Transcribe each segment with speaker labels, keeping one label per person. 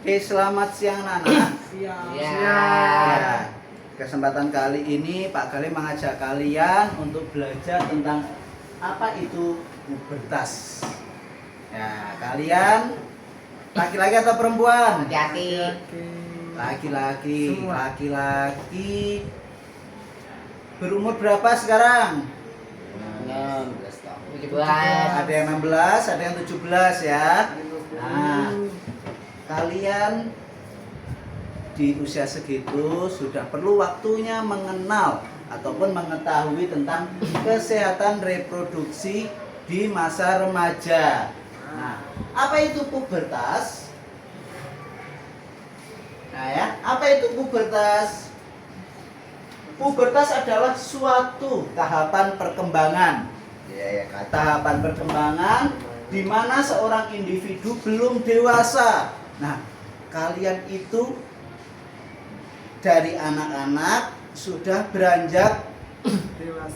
Speaker 1: Oke, selamat siang anak-anak.
Speaker 2: Siap.
Speaker 1: Ya, kesempatan kali ini Pak Gali mengajak kalian untuk belajar tentang apa itu pubertas. Ya, kalian laki-laki atau perempuan?
Speaker 3: Hati-hati.
Speaker 1: Laki-laki.
Speaker 2: Semua.
Speaker 1: Laki-laki berumur berapa sekarang?
Speaker 3: 16 tahun. 17.
Speaker 1: Ada yang 16, ada yang 17 ya. Nah, kalian di usia segitu sudah perlu waktunya mengenal ataupun mengetahui tentang kesehatan reproduksi di masa remaja. Nah, apa itu pubertas? Nah ya, apa itu pubertas? Pubertas adalah suatu tahapan perkembangan.
Speaker 3: Ya, kata.
Speaker 1: Tahapan perkembangan di mana seorang individu belum dewasa. Nah, kalian itu dari anak-anak sudah beranjak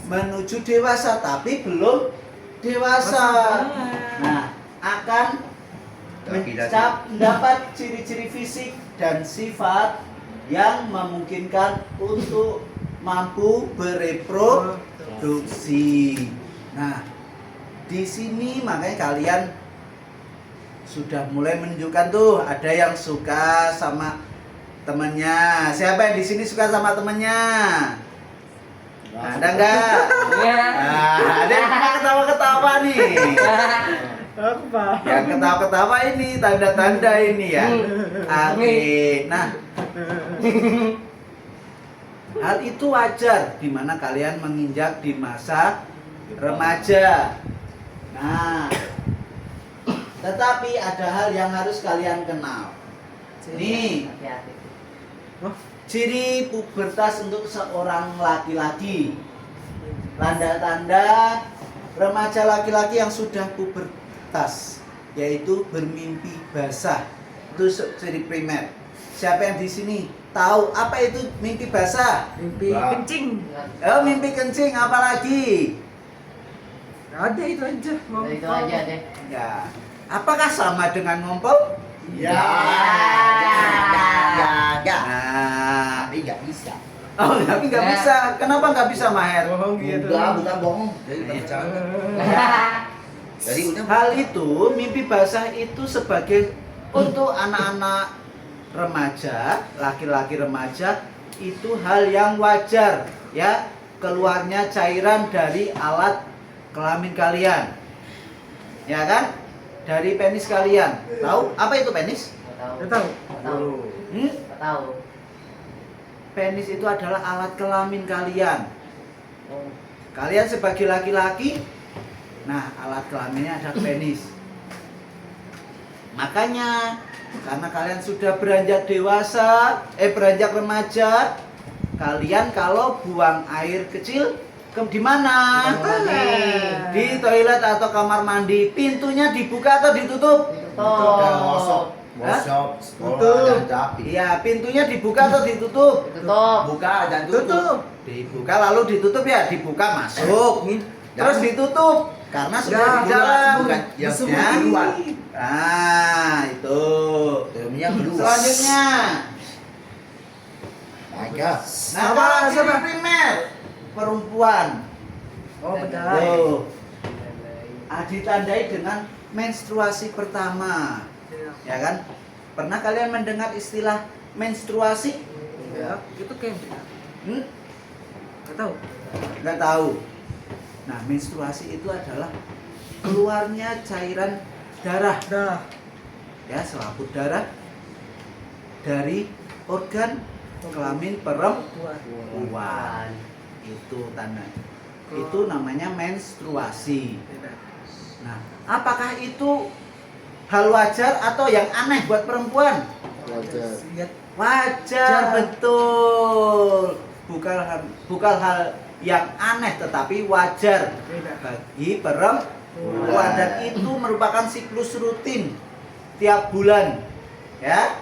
Speaker 1: menuju dewasa tapi belum dewasa. Nah, akan mendapat ciri-ciri fisik dan sifat yang memungkinkan untuk mampu bereproduksi. Nah, di sini makanya kalian sudah mulai menunjukkan tuh ada yang suka sama temannya. Siapa yang di sini suka sama temannya? Ada enggak? Nah, ada yang ketawa-ketawa nih.
Speaker 2: Aku paham.
Speaker 1: Yang ketawa-ketawa ini tanda-tanda ini ya. Oke. Nah, hal itu wajar di mana kalian menginjak di masa remaja. Nah, tetapi ada hal yang harus kalian kenal. Nih,
Speaker 3: Hati-hati.
Speaker 1: ciri pubertas untuk seorang laki-laki. Tanda-tanda remaja laki-laki yang sudah pubertas yaitu bermimpi basah. Itu ciri primer. Siapa yang di sini tahu apa itu mimpi basah?
Speaker 2: Mimpi kencing.
Speaker 1: Oh, mimpi kencing apalagi?
Speaker 2: Ada itu aja.
Speaker 3: Udah itu aja deh.
Speaker 1: Ya. Apakah sama dengan ngompol?
Speaker 3: Ya.
Speaker 1: Nah,
Speaker 3: Tapi nggak bisa.
Speaker 1: oh, tapi nggak bisa. Kenapa nggak bisa, Maher?
Speaker 2: Bohong gitu.
Speaker 3: Bukan bohong. Jadi bercanda. Jadi udah.
Speaker 1: Hal itu, mimpi basah itu sebagai untuk anak-anak remaja, laki-laki remaja itu hal yang wajar ya, keluarnya cairan dari alat kelamin kalian. Ya kan? Dari penis kalian. Tahu apa itu penis?
Speaker 2: Udah tahu?
Speaker 3: Tahu.
Speaker 1: Hmm?
Speaker 3: Tahu.
Speaker 1: Penis itu adalah alat kelamin kalian.
Speaker 3: Oh.
Speaker 1: Kalian sebagai laki-laki, nah alat kelaminnya ada penis. Makanya karena kalian sudah beranjak dewasa, beranjak remaja, kalian kalau buang air kecil di mana? Di toilet atau kamar mandi, pintunya dibuka atau ditutup?
Speaker 3: Ditutup.
Speaker 1: Hah?
Speaker 2: Tutup.
Speaker 1: Iya, pintunya dibuka atau ditutup?
Speaker 3: Ditutup.
Speaker 4: Buka dan
Speaker 2: Tutup.
Speaker 1: Dibuka lalu ditutup ya, dibuka masuk, terus ditutup karena sudah di dalam.
Speaker 4: bukan yang
Speaker 1: Ya.
Speaker 4: keluar.
Speaker 1: Nah, itu.
Speaker 4: Filmnya keluar.
Speaker 1: Selanjutnya,
Speaker 4: Maka
Speaker 1: nah
Speaker 2: Apa,
Speaker 1: kalau ciri
Speaker 2: siapa?
Speaker 1: primer perempuan,
Speaker 2: Oh, betul.
Speaker 1: tuh, ditandai dengan menstruasi pertama, ya kan? Pernah kalian mendengar istilah menstruasi?
Speaker 2: Ya, itu kayak
Speaker 1: Hmm?
Speaker 2: nggak tahu.
Speaker 1: Nggak tahu. Nah, menstruasi itu adalah keluarnya cairan darah,
Speaker 2: Dah.
Speaker 1: ya, selaput darah dari organ kelamin perempuan. Itu tanda. Itu namanya menstruasi. Nah, apakah itu hal wajar atau yang aneh buat perempuan?
Speaker 2: Lihat.
Speaker 1: Wajar, betul. Bukan hal yang aneh tetapi wajar bagi perempuan dan itu merupakan siklus rutin tiap bulan, ya.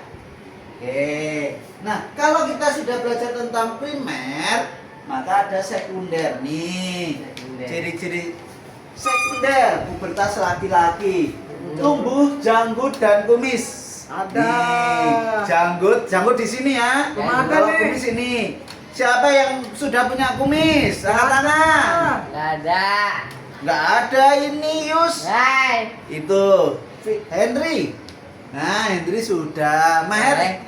Speaker 1: Oke. Nah, kalau kita sudah belajar tentang primer, maka ada sekunder nih.
Speaker 3: Sekunder.
Speaker 1: Ciri-ciri sekunder pubertas laki-laki: tumbuh janggut dan kumis.
Speaker 2: Ada.
Speaker 1: Nih, janggut di sini ya.
Speaker 2: Belum ada
Speaker 1: Kalau
Speaker 2: nih.
Speaker 1: kumis ini. Siapa yang sudah punya kumis? Angkat tangan.
Speaker 4: Nggak ada.
Speaker 1: Nggak ada ini, Yus.
Speaker 4: Hai.
Speaker 1: Itu Henry. Nah, Henry sudah. Maher.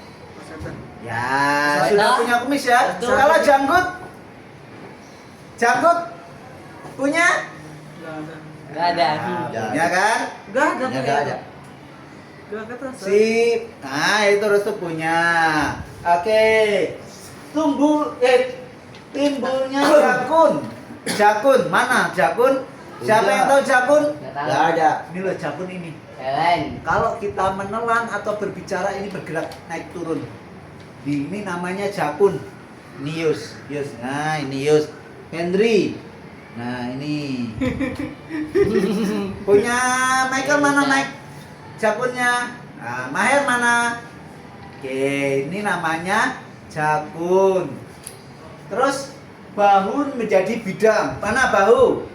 Speaker 1: Ya,
Speaker 4: Soalnya-
Speaker 1: sudah punya kumis ya.
Speaker 4: Betul.
Speaker 1: Kalau janggut punya?
Speaker 4: Nggak ada.
Speaker 1: Ya kan?
Speaker 2: Enggak ada.
Speaker 3: Ya, nggak ada.
Speaker 2: Enggak kata.
Speaker 1: Sip. Nah, itu Restu punya. Oke. Timbulnya jakun. Jakun, mana jakun? Siapa yang tahu jakun?
Speaker 4: Nggak tahu.
Speaker 3: Nggak ada.
Speaker 1: Ini loh jakun ini.
Speaker 4: Jalan.
Speaker 1: Kalau kita menelan atau berbicara ini bergerak naik turun. Ini namanya jakun. Ini Yus. Nah, ini Yus. Henry. Nah, ini. Punya Michael mana, Mike? Jakunnya. Nah, Maher mana? Oke, ini namanya jakun. Terus bahu menjadi bidang. Mana bahu?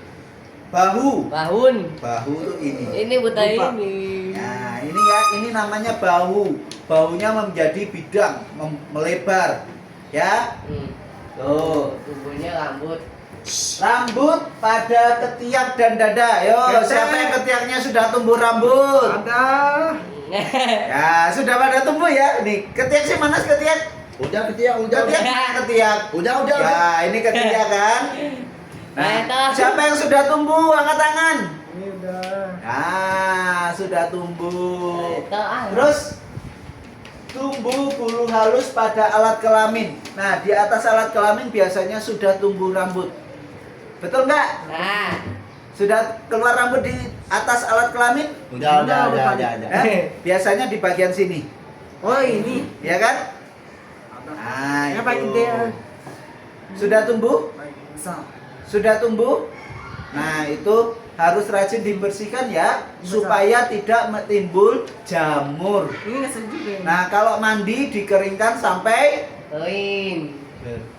Speaker 1: Bahu.
Speaker 4: Bahun.
Speaker 1: Bahu tuh ini.
Speaker 4: Ini buta
Speaker 2: Lupa.
Speaker 4: ini.
Speaker 1: Nah, ini ya, ini namanya bahu. Bahunya menjadi bidang, melebar. Ya. Tuh.
Speaker 4: Tubuhnya rambut.
Speaker 1: Rambut pada ketiak dan dada. Yo,
Speaker 2: Ketek.
Speaker 1: siapa yang ketiaknya sudah tumbuh rambut?
Speaker 2: Ada.
Speaker 1: Ya, sudah pada tumbuh ya. Nih, ketiak sih mana ketiak?
Speaker 3: Udah ketiak, udah.
Speaker 1: Ketiak, ketiak.
Speaker 3: Udah.
Speaker 1: Ya, ini ketiak kan.
Speaker 4: Nah, itu.
Speaker 1: Siapa yang sudah tumbuh? Angkat tangan.
Speaker 2: Ini udah.
Speaker 1: Nah, sudah tumbuh.
Speaker 4: Itu ah.
Speaker 1: Terus tumbuh bulu halus pada alat kelamin. Nah, di atas alat kelamin biasanya sudah tumbuh rambut. Betul nggak?
Speaker 4: Nah.
Speaker 1: Sudah keluar rambut di atas alat kelamin?
Speaker 3: Udah.
Speaker 1: Biasanya di bagian sini,
Speaker 2: Oh, ini.
Speaker 1: ya kan? Nah,
Speaker 2: Yang
Speaker 1: itu.
Speaker 2: paling gede.
Speaker 1: Sudah tumbuh?
Speaker 2: Besar.
Speaker 1: Sudah tumbuh? Nah, itu harus rajin dibersihkan ya, supaya tidak timbul jamur.
Speaker 2: Ini nggak juga. Ini.
Speaker 1: Nah, kalau mandi dikeringkan sampai
Speaker 4: Kering.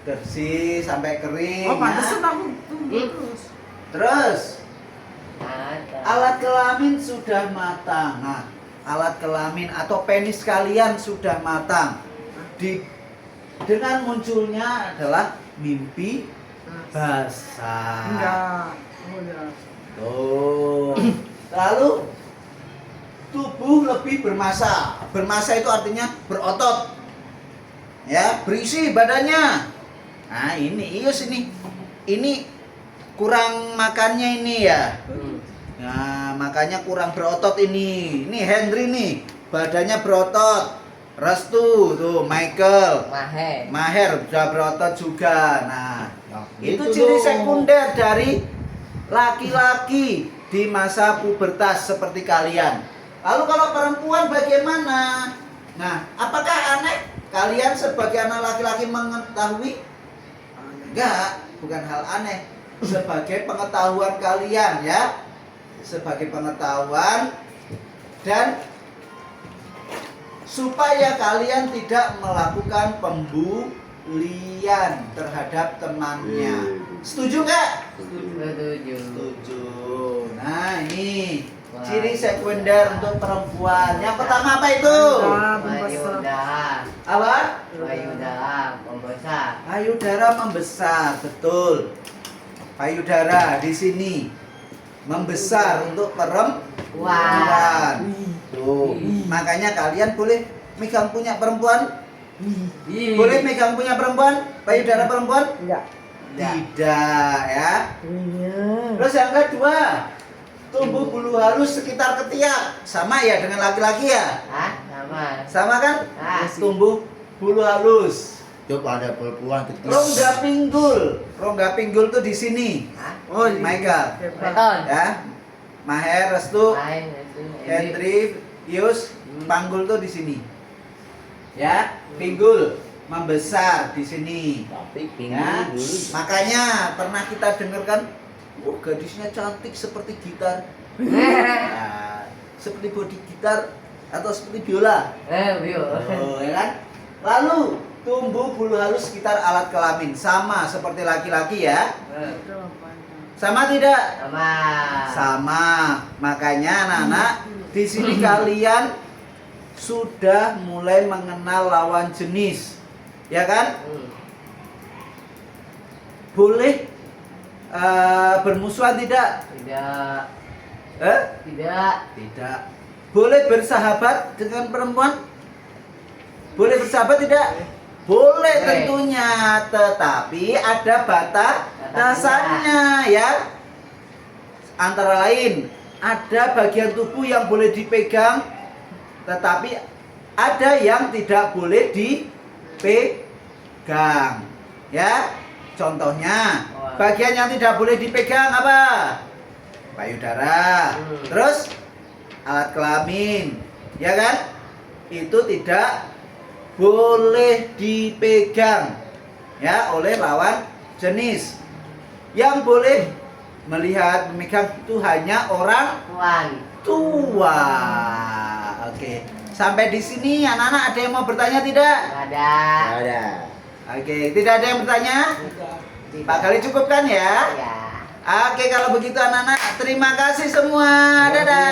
Speaker 1: bersih sampai kering.
Speaker 2: Oh, pantesan
Speaker 1: ya.
Speaker 2: aku tunggu terus.
Speaker 1: Terus
Speaker 4: Ada.
Speaker 1: alat kelamin sudah matang. Nah, alat kelamin atau penis kalian sudah matang. Dengan munculnya adalah mimpi basah.
Speaker 2: Enggak. Oh, ya.
Speaker 1: Tuh. Lalu tubuh lebih bermassa. Bermassa itu artinya berotot. Ya, berisi badannya. Nah, ini Ius ini. Ini kurang makannya ini ya. Nah, makanya kurang berotot ini. Ini Henry nih, badannya berotot. Restu tuh Michael. Maher sudah berotot juga. Nah, itu ciri sekunder dari laki-laki di masa pubertas seperti kalian. Lalu kalau perempuan bagaimana? Nah, apakah aneh kalian sebagai anak laki-laki mengetahui? Enggak, bukan hal aneh. Sebagai pengetahuan kalian ya. Sebagai pengetahuan dan supaya kalian tidak melakukan pembulian terhadap temannya. Setuju nggak?
Speaker 4: Setuju.
Speaker 1: Setuju. Nah, ini
Speaker 4: Wah.
Speaker 1: ciri sekunder untuk perempuan. Yang pertama apa itu?
Speaker 4: Payudara.
Speaker 1: Apa?
Speaker 4: Payudara membesar.
Speaker 1: Payudara membesar, betul. Payudara di sini membesar untuk perempuan. Tuh, makanya kalian boleh megang punya perempuan? Boleh megang punya perempuan? Payudara perempuan?
Speaker 2: Enggak.
Speaker 1: Tidak ya.
Speaker 2: Iya.
Speaker 1: Terus yang kedua, tumbuh bulu halus sekitar ketiak. Sama ya dengan laki-laki ya?
Speaker 4: Hah? Sama.
Speaker 1: Sama kan?
Speaker 4: Ah.
Speaker 1: Tumbuh bulu halus.
Speaker 3: Coba ada perempuan kecil.
Speaker 1: Rongga pinggul. Rongga pinggul tuh di sini.
Speaker 4: Hah?
Speaker 2: Oh,
Speaker 1: Michael.
Speaker 4: Beton.
Speaker 1: Ya. Maher, Restu,
Speaker 4: Main itu.
Speaker 1: Henry, Yus, panggul tuh di sini. Ya, pinggul membesar di sini.
Speaker 3: Tapi
Speaker 1: Ya,
Speaker 3: pinggul dulu.
Speaker 1: makanya pernah kita dengarkan, oh gadisnya cantik seperti gitar. Nah, seperti bodi gitar atau seperti biola.
Speaker 4: Bio.
Speaker 1: Oh, ya kan? Lalu tumbuh bulu halus sekitar alat kelamin, sama seperti laki-laki ya. Sama tidak?
Speaker 4: Sama.
Speaker 1: Sama. Makanya anak-anak di sini kalian sudah mulai mengenal lawan jenis. Ya kan? Boleh bermusuhan tidak?
Speaker 4: Tidak.
Speaker 1: Eh?
Speaker 4: Tidak.
Speaker 1: Tidak. Boleh bersahabat dengan perempuan? Boleh bersahabat tidak? Boleh tentunya, tetapi ada batasannya ya. Antara lain, ada bagian tubuh yang boleh dipegang, tetapi ada yang tidak boleh dipegang. Ya, contohnya, bagian yang tidak boleh dipegang apa? Payudara. Terus alat kelamin, ya kan? Itu tidak boleh dipegang ya oleh lawan jenis. Yang boleh melihat, memegang itu hanya orang tua. Oke. Sampai di sini anak-anak ada yang mau bertanya tidak?
Speaker 4: Ada.
Speaker 3: Ada.
Speaker 1: Oke, tidak ada yang bertanya? Pak Kali cukup kan ya?
Speaker 4: Ya.
Speaker 1: Oke, kalau begitu anak-anak terima kasih semua. Dadah.